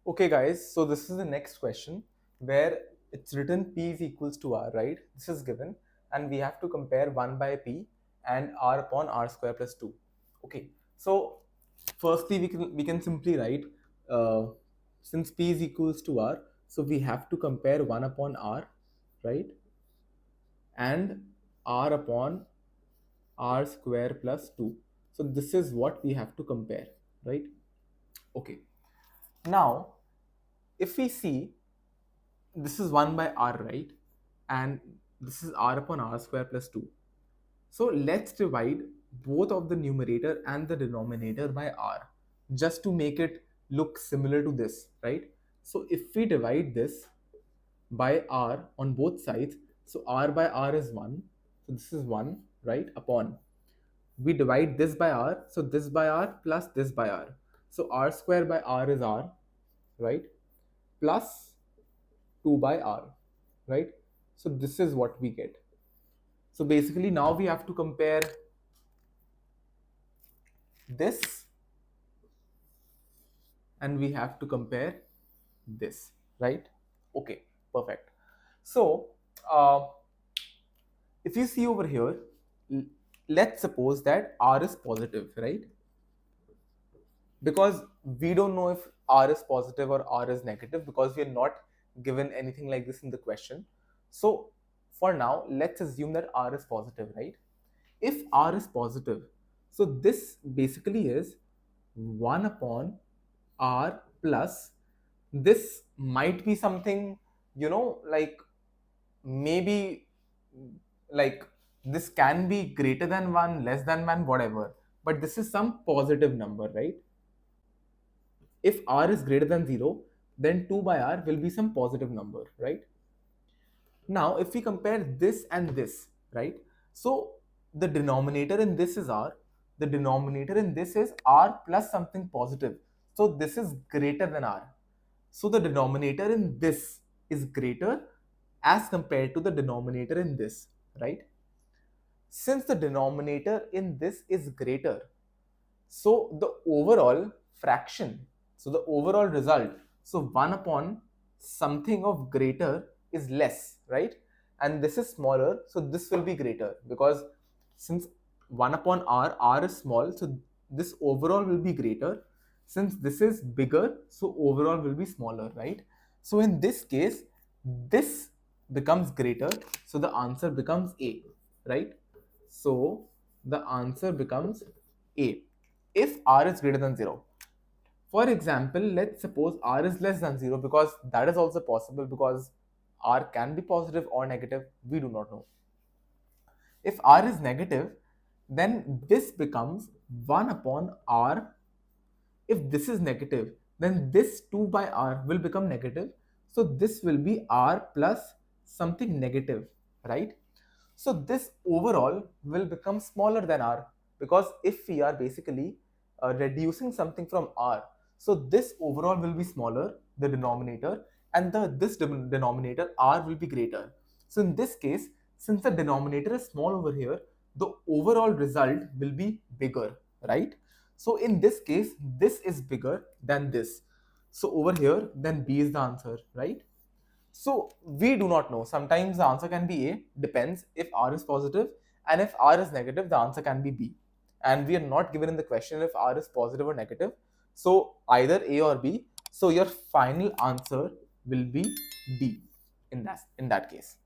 Okay guys, so this is the next question where it's written P is equals to R, right? This is given and we have to compare 1 by P and R upon R square plus 2. Okay, so firstly we can simply write uh, since P is equals to R, so we have to compare 1 upon R, right? And R upon R square plus 2. So this is what we have to compare, right? Okay, now if we see, this is 1 by r, right? And this is r upon r square plus 2. So let's divide both of the numerator and the denominator by r just to make it look similar to this, right? So if we divide this by r on both sides, so r by r is 1, so this is 1, right? Upon, we divide this by r, so this by r plus this by r, so r square by r is r, right? Plus 2 by r, right? So this is what we get. So basically now we have to compare this and we have to compare this, right? Okay, perfect. So if you see over here, let's suppose that r is positive, right? Because we don't know if r is positive or r is negative because we are not given anything like this in the question. So for now, let's assume that r is positive, right? If r is positive, so this basically is 1 upon r plus, this might be something, like maybe, like this can be greater than 1, less than 1, whatever, but this is some positive number, right? If r is greater than 0, then 2 by r will be some positive number, right? Now, if we compare this and this, right? So the denominator in this is r, the denominator in this is r plus something positive. So this is greater than r. So the denominator in this is greater as compared to the denominator in this, right? Since the denominator in this is greater, so the overall fraction, so the overall result, so 1 upon something of greater is less, right? And this is smaller, so this will be greater because since 1 upon r is small, so this overall will be greater. Since this is bigger, so overall will be smaller, right? So in this case, this becomes greater, so the answer becomes A, right? So the answer becomes A if r is greater than 0. For example, let's suppose r is less than 0, because that is also possible because r can be positive or negative, we do not know. If r is negative, then this becomes 1 upon r. If this is negative, then this 2 by r will become negative. So this will be r plus something negative, right? So this overall will become smaller than r, because if we are basically reducing something from r, so this overall will be smaller, the denominator, and this denominator r will be greater. So in this case, since the denominator is small over here, the overall result will be bigger, right? So in this case, this is bigger than this. So over here, then B is the answer, right? So we do not know. Sometimes the answer can be A, depends if R is positive, and if R is negative, the answer can be B. And we are not given in the question if R is positive or negative. So either A or B. So your final answer will be D in that case.